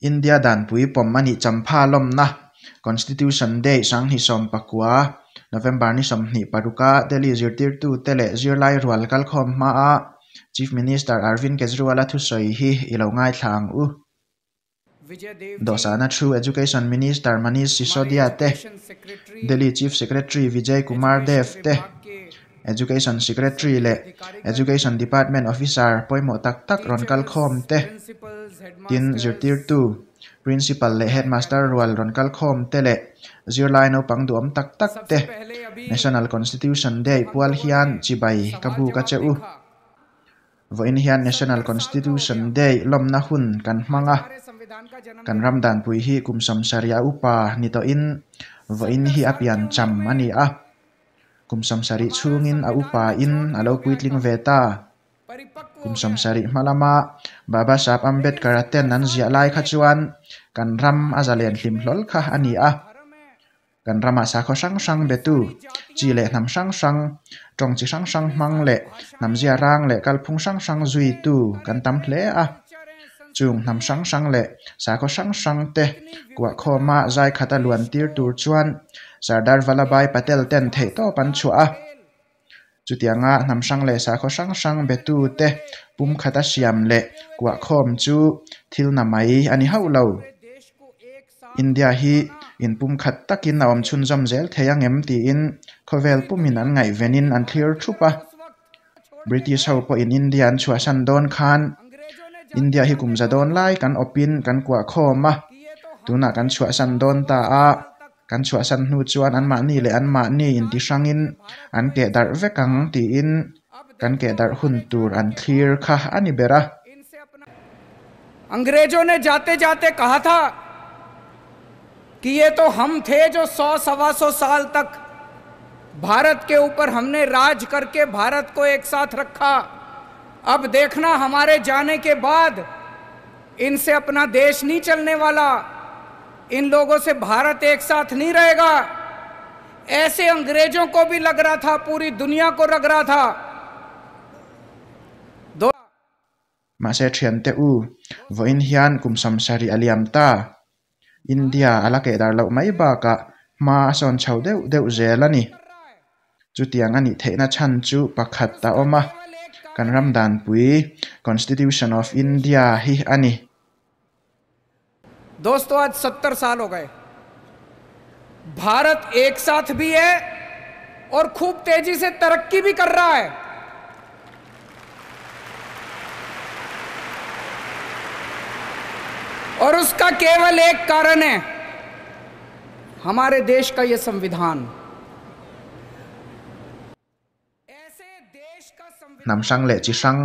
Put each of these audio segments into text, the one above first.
India Dânpui pom ani champha lawmnaa Constitution Day sang hi som pakua November ni som ni paruka Delhi zirtirtu tele zirlai rual kal khom hmaa Chief Minister Arvind Kejriwal-a Thusawi hi ilo ngaithlang u Dosana True Education Minister Manish Sisodia te Delhi Chief Secretary Vijay Kumar Dev te Education Secretary le Education Department Officer poimo tak ronkal khom te tin zirtirtu Principal le Headmaster rual ronkal khom te le zirlai no pangduam tak te National Constitution Day pual hian chibai kabu ka cheu voin hian National Constitution Day lawmnaa hun kan hmanga kan ram Dânpui hi kumsam saria upa nito in voin hi apian cham ani a kumsam sari chungin a upa in alo puitling veta kumsam sari malama Baba Saheb Ambedkar ten an zia lai kha chuan kan ram azalen hlim hlol kha ani a kan rama sa kho sang betu chi le nam sang tong chi sang hmang le nam zia rang le kalphung sang zui tu kan tam hle a chung nam sang le sa kho sang te kwa khoma zai khata luan tir tur chuan Sardar Vallabhbhai Patel ten thei to pan chua chutianga nam sang le sa kho sang betu te pum khata siam le kwa khom chu thil na mai ani haulo India hi in pum khat takin awam chun jom zel theyang em ti in khovel pumin an ngai venin an clear thupa British ho po in Indian chua san don khan India hi kumza don lai kan opin kan kwa khoma tuna kan chua san don ta a kan chua san hnu chuan an ma ni le an ma ni in ti sangin an ke dar vekang ti in kan ke dar hun tur an clear kha ani bera अंग्रेजों ने जाते जाते कहा था कि ये तो हम थे जो 100-125 साल तक भारत के ऊपर हमने राज करके भारत को एक साथ रखा अब देखना हमारे जाने के बाद इनसे अपना देश नहीं चलने वाला इन लोगों से भारत एक साथ नहीं रहेगा ऐसे अंग्रेजों को भी लग रहा था पूरी दुनिया को लग रहा था mahse Chhangte u voin hian kumsam sari aliam ta India ala ke dar lo mai ba ka ma son chau deu zelani chutiang ani theina chan chu pakhat ta oma kan ram Dânpui Constitution of India hi ani दोस्तों आज 70 साल हो गए भारत एक साथ भी है और खूब तेजी से तरक्की भी कर रहा है और उसका केवल एक कारण है हमारे देश का यह संविधान ऐसे देश का nam sang le chi sang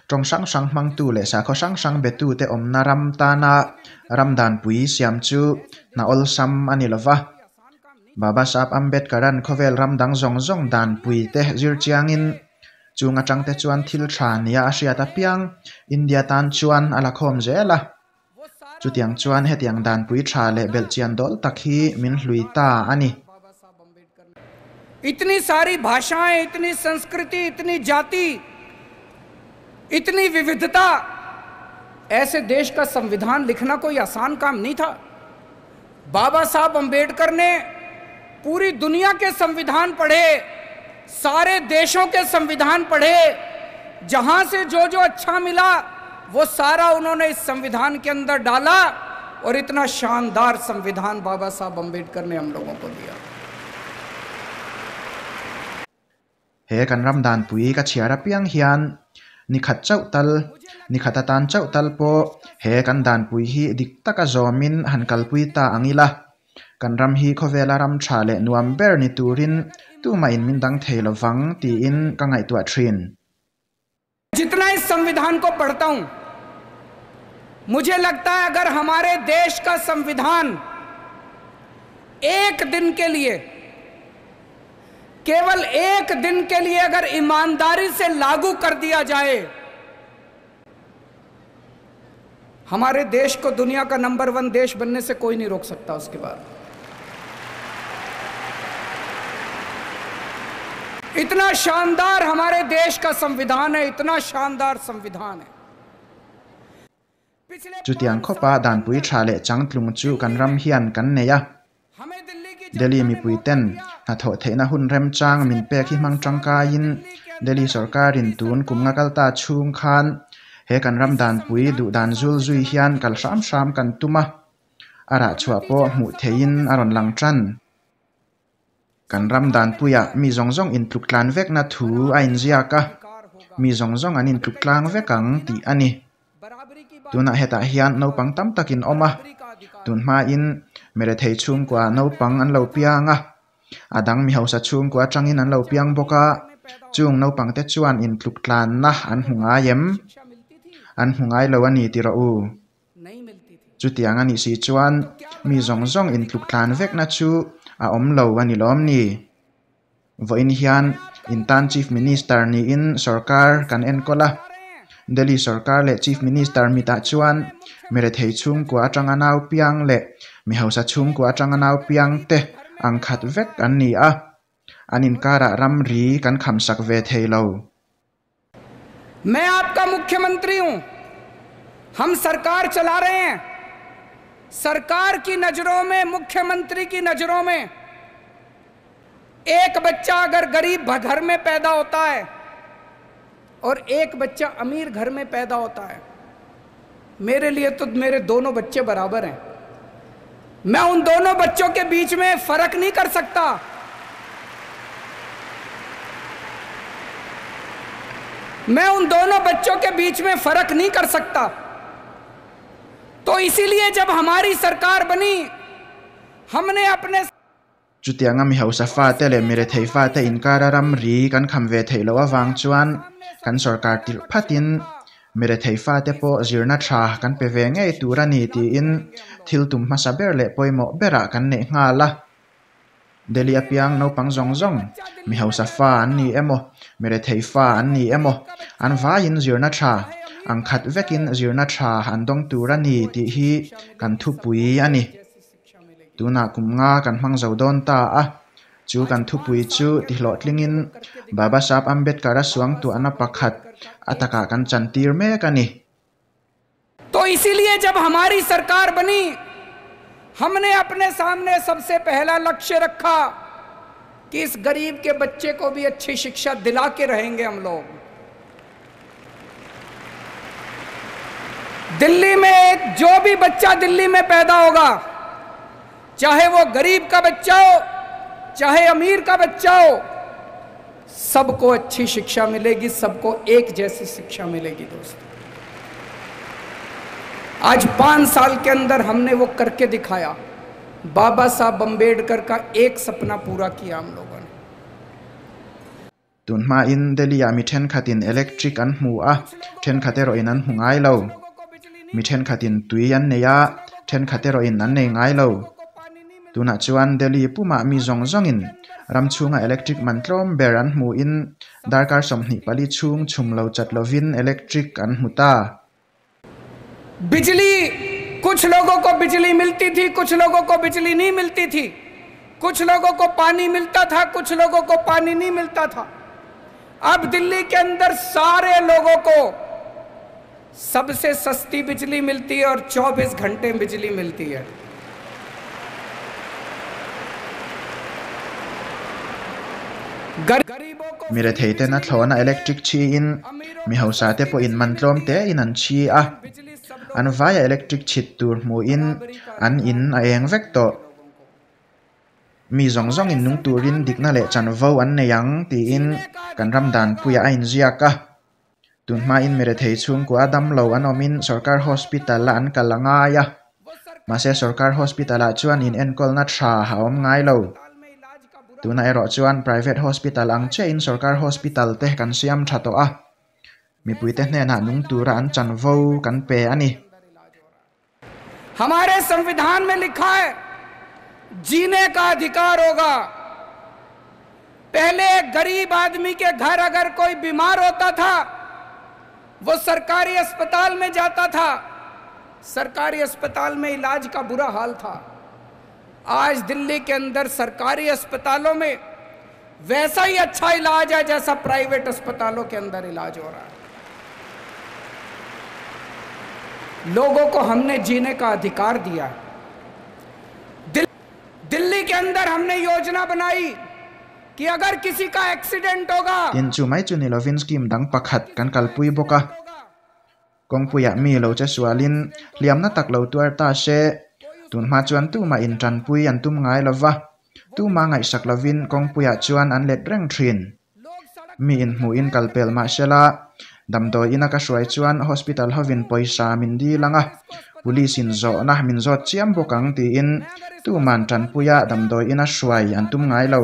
trong sang hmang tu le sa kho sang betu te omna ram ta na ram Dânpui siam chu na ol sam ani lova Baba Saheb Ambedkar an khovel ram dang zong Dânpui te zir chiangin chunga Chhangte chuan thil than ya asia ta piang India tan chuan ala khom zela chutiang chuan hetiang Dânpui tha le bel chian dol takhi min hlui ta ani इतनी सारी भाषाएं इतनी संस्कृति इतनी जाति इतनी विविधता ऐसे देश का संविधान लिखना कोई आसान काम नहीं था बाबा साहब अंबेडकर ने पूरी दुनिया के संविधान पढ़े सारे देशों के संविधान पढ़े जहां से जो अच्छा मिला वो सारा उन्होंने इस संविधान के अंदर डाला और इतना शानदार संविधान बाबा साहब अंबेडकर ने हम लोगों को दिया he kan ram Dânpui ka chiara piang hian ni khat chauh tal ni khatatan chauh tal po he kan Dânpui hi dik taka zomin han kalpui ta angila kan ram hi khovela ram tha le nuam ber ni turin tu ma in min dang theilo wang ti in ka ngai tua thin जितना इस संविधान को पढ़ता हूं मुझे लगता है अगर हमारे देश का संविधान एक दिन के लिए केवल एक दिन के लिए अगर ईमानदारी से लागू कर दिया जाए हमारे देश को दुनिया का नंबर 1 देश बनने से कोई नहीं रोक सकता उसके बाद इतना शानदार हमारे देश का संविधान है इतना शानदार संविधान है chutiang khopa Dânpui tha le changtlung chu kan ram hian kan neya Delhi mi puiten na tho theina hun rem chang min pek hi hmang tangka in Delhi Sawrkarin tun kumnga kalta chung khan he kan ram Dânpui du dan zul zui hian kal sam kan tuma ara chua po mu thein aron lang tran kan ram Dânpui a mi zongzong in tluklan vek na thu a in ziaka mi zongzong an in tluklang vekang ti ani tuna heta hian no pang tam takin oma tun ma in mere thei chung kwa no pang an lo pianga adang mi hausa chung kwa tangin an lo piang boka chung no pang te chuan in tluklan na an hunga yem an hungai lo ani ti ro u chutiang ani si chuan mi zongzong in tluklan vek na chu a om lo ani lom ni voin hian in tan chief minister ni in sarkar kan en kola Delhi Sarkar le Chief Minister mita chuan mere thei chung kwa atanganaw piang le mi hausa chung kwa atanganaw piang te ang khat vek an ni a anin kara ram ri kan khamsak ve thei lo मैं आपका मुख्यमंत्री हूं हम सरकार चला रहे हैं सरकार की नजरों में मुख्यमंत्री की नजरों में एक बच्चा अगर गरीब घर में पैदा होता है और एक बच्चा अमीर घर में पैदा होता है मेरे लिए तो मेरे दोनों बच्चे बराबर हैं मैं उन दोनों बच्चों के बीच में फर्क नहीं कर सकता मैं उन दोनों बच्चों के बीच में फर्क नहीं कर सकता तो इसीलिए जब हमारी सरकार बनी हमने अपने chutianga mi hausa fa te le mere thei fa te in kara ram ri kan kham ve thei lo awang chuan kan sarkar til phatin mere thei fa te po zirna tha kan pe ve ngei turani ti in thil tum ma saber le poimo bera kan ne nga la Delhi apiang no pang zongzong mi hausa fa an ni emo mere thei fa an ni emo an va in zirna tha ang khat vekin zirna tha an dong turani ti hi kan thu pui ani tuna kumnga kan hmang zodon ta a chu kan thu pui chu ti hlo tlingin baba sap ambedkar a suang tu ana pakhat ataka kan chantir me kani तो इसीलिए जब हमारी सरकार बनी हमने अपने सामने सबसे पहला लक्ष्य रखा कि इस गरीब के बच्चे को भी अच्छी शिक्षा दिला के रहेंगे हम लोग दिल्ली में जो भी बच्चा दिल्ली में पैदा होगा चाहे वो गरीब का बच्चा हो चाहे अमीर का बच्चा हो सबको अच्छी शिक्षा मिलेगी सबको एक जैसी शिक्षा मिलेगी दोस्तों आज 5 साल के अंदर हमने वो करके दिखाया बाबा साहब अम्बेडकर का एक सपना पूरा किया हम लोगों ने tunma in Delhi a mi then khatin electric an hmu a then khatero in an hungai lo mi then khatin tui an neya then khatero in an nei ngai lo tuna chuan Delhi puma mi zongzong in ramchunga electric mantlom beran hmu in darkar somni pali chung chumlo chatlovin electric an hmuta बिजली कुछ लोगों को बिजली मिलती थी कुछ लोगों को बिजली नहीं मिलती थी कुछ लोगों को पानी मिलता था कुछ लोगों को पानी नहीं मिलता था अब दिल्ली के अंदर सारे लोगों को सबसे सस्ती बिजली मिलती है और 24 घंटे बिजली मिलती है mire theite na thlona electric chi in mi hausa te po in mantlom te in an chi a an vaya electric chit tur mu in an in a eng vek to mi zongzong in nung turin dikna le chan vo an neyang ti in kan ram Dânpui a in ziaka tunma in mire thei chung ko adam lo an omin sarkar hospital la an kalanga ya mahse sarkar hospital a chuan in enkol na tha haom ngai lo tuna ero chuan private hospital ang che in sarkar hospital te kan siam thato a mi puite hne na nung tura an chan vo kan pe ani हमारे संविधान में लिखा है जीने का अधिकार होगा पहले गरीब आदमी के घर अगर कोई बीमार होता था वो सरकारी अस्पताल में जाता था सरकारी अस्पताल में इलाज का बुरा हाल था आज दिल्ली के अंदर सरकारी अस्पतालों में वैसा ही अच्छा इलाज है जैसा प्राइवेट अस्पतालों के अंदर इलाज हो रहा है लोगों को हमने जीने का अधिकार दिया। दिल्ली के अंदर हमने योजना बनाई कि अगर किसी का एक्सीडेंट होगा tin chu mai chu ni lovin scheme dang pakhat kan kalpui boka kongpuya mi lo che sualin liam na tak lo tuar ta she tun ma chuan tu ma in Dânpui an tum ngai lova tu ma ngai sak lovin kongpuya chuan an let reng thin mi in mu in kalpel ma shela damdoi ina ka shwai chuan hospital hovin poisa min di langa police in zo na min zo chiam bokang ti in tu man Dânpuya damdoi ina shwai an tum ngai lo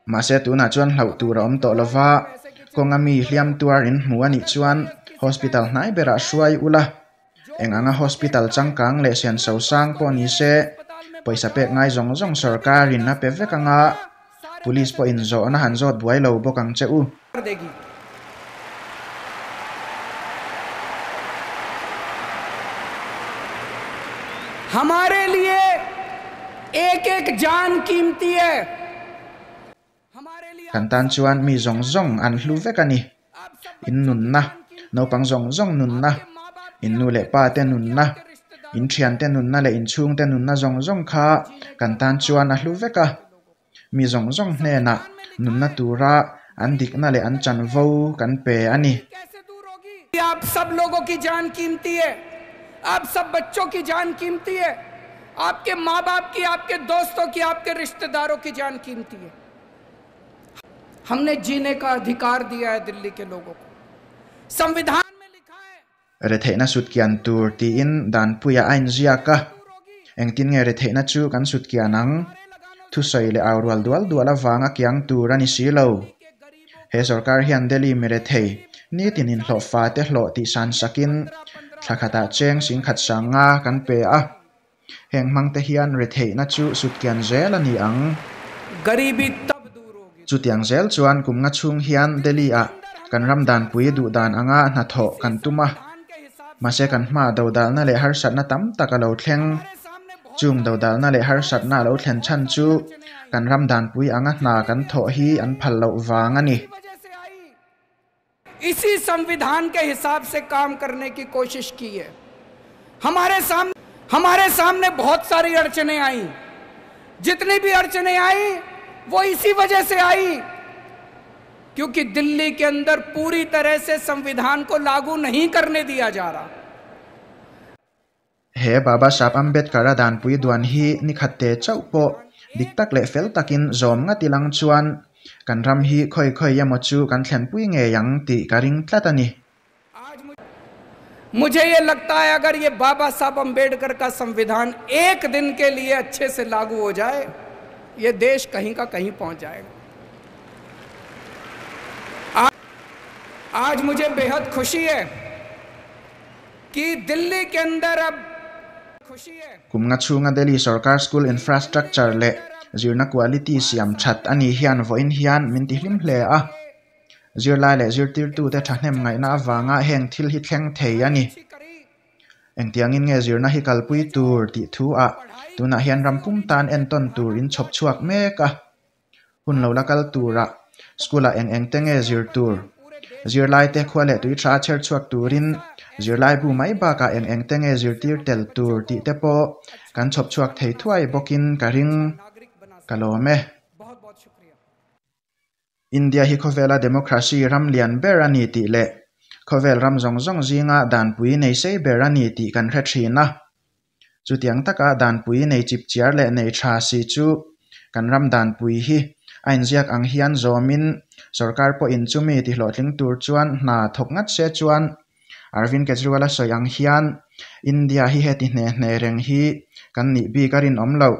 mahse tu na chuan hlau tur om to lova kongami hliam tuar in mu ani chuan hospital nai bera shwai ula enganga hospital changkang le sian so sang po ni se poisa pek ngai zong zong Sawrkarin na pe vekanga police po in zo na han zot buai lo bokang cheu हमारे लिए एक एक जान कीमती है। kantan chuan mi zong zong an hlu vekani in nun na no pang zong zong nun na in nu le pa te nun na in thian te nun na le in chung te nun na zong zong kha kantan chuan a hlu veka mi zong zong hne na nun na tura an dik na le an chan vo kan pe ani आप सब लोगों की जान कीमती है, आप सब बच्चों की जान कीमती है, आपके माँ बाप की, आपके दोस्तों की, आपके रिश्तेदारों की जान कीमती है। हमने जीने का अधिकार दिया है दिल्ली के लोगों को। संविधान में लिखा है rethe na sut kian tur ti in Dânpuya ain zia ka engtin nge rethe na chu kan sut kianang Thusawi le awrwal dual duala wanga kyang tur ani silo he sarkar hian Delhi mi rethe ni tin in hlo fa te hlo ti san sakin thakhata cheng sing khat sanga kan pe a heng hmang te hian rethe na chu sut kian zel ani ang गरीबी chutiang zel chuan kumnga chung hian Delhi a kan ram Dânpui du dan anga na tho kan tuma mahse kan hma dodalna le har sat na tam takalo thleng chung dodalna le har sat na lo thlen chan chu kan ram Dânpui anga hna kan tho hi an phal lo wang ani इसी संविधान के हिसाब से काम करने की कोशिश की है। हमारे सामने बहुत सारी अड़चनें आई, जितनी भी अड़चनें आई वो इसी वजह से आई क्योंकि दिल्ली के अंदर पूरी तरह से संविधान को लागू नहीं करने दिया जा रहा। he baba sahab Ambedkar a Dânpui duan hi ni khatte chauh po diktak le fel takin zom nga tilang chuan kan ram hi khoi khoi ya mochu kan thlen pui nge yang ti karing tlatani मुझे ये लगता है अगर ये बाबा साहब अम्बेडकर का संविधान एक दिन के लिए अच्छे से लागू हो जाए ये देश कहीं का कहीं पहुंच जाएगा। आज मुझे बेहद खुशी है कि दिल्ली के अंदर अब खुशी है kumnga chunga Delhi sarkar school infrastructure le zirna quality siam that ani hian voin hian min ti hlim hle a zirlai le zirtir tu te thahnem ngai na awanga heng thil hi thleng thei ani engtiangin nge zirna hi kalpui tur ti thu a tuna hian rampum tan en ton tur in chhop chuak meka hun lo lakal tura skula eng tenge zir tur zirlai te khwale tui tha cher chuak turin zirlai bu mai ba ka eng tenge zirtir tel tur ti te po kan chhop chuak thei thuai bokin karing kalome India hi khovela democracy ram lian berani ti le khovel ram zong zong zinga Dânpui nei sei berani ti kan hre thina chutiang taka Dânpui nei chip chiar le nei tha si chu kan ram Dânpui hi ain ziak ang hian zomin sarkar po in chumi ti hlotling tur chuan na thok ngat se chuan Arvind Kejriwal-a soyang hian India hi heti hne reng hi kan ni bi karin omlo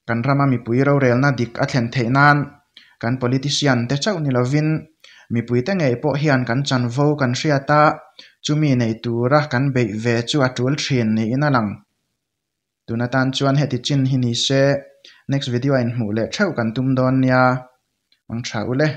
kan rama mi pui ro relna dik a thlen theinan kan politician te chau ni lovin mi pui te ngei po hian kan chan vo kan hriata chumi nei tura kan bei ve chu atul thin ni inalang tunatan chuan heti chin hi ni se next video in hmu le theu kan tum don nia mang thau le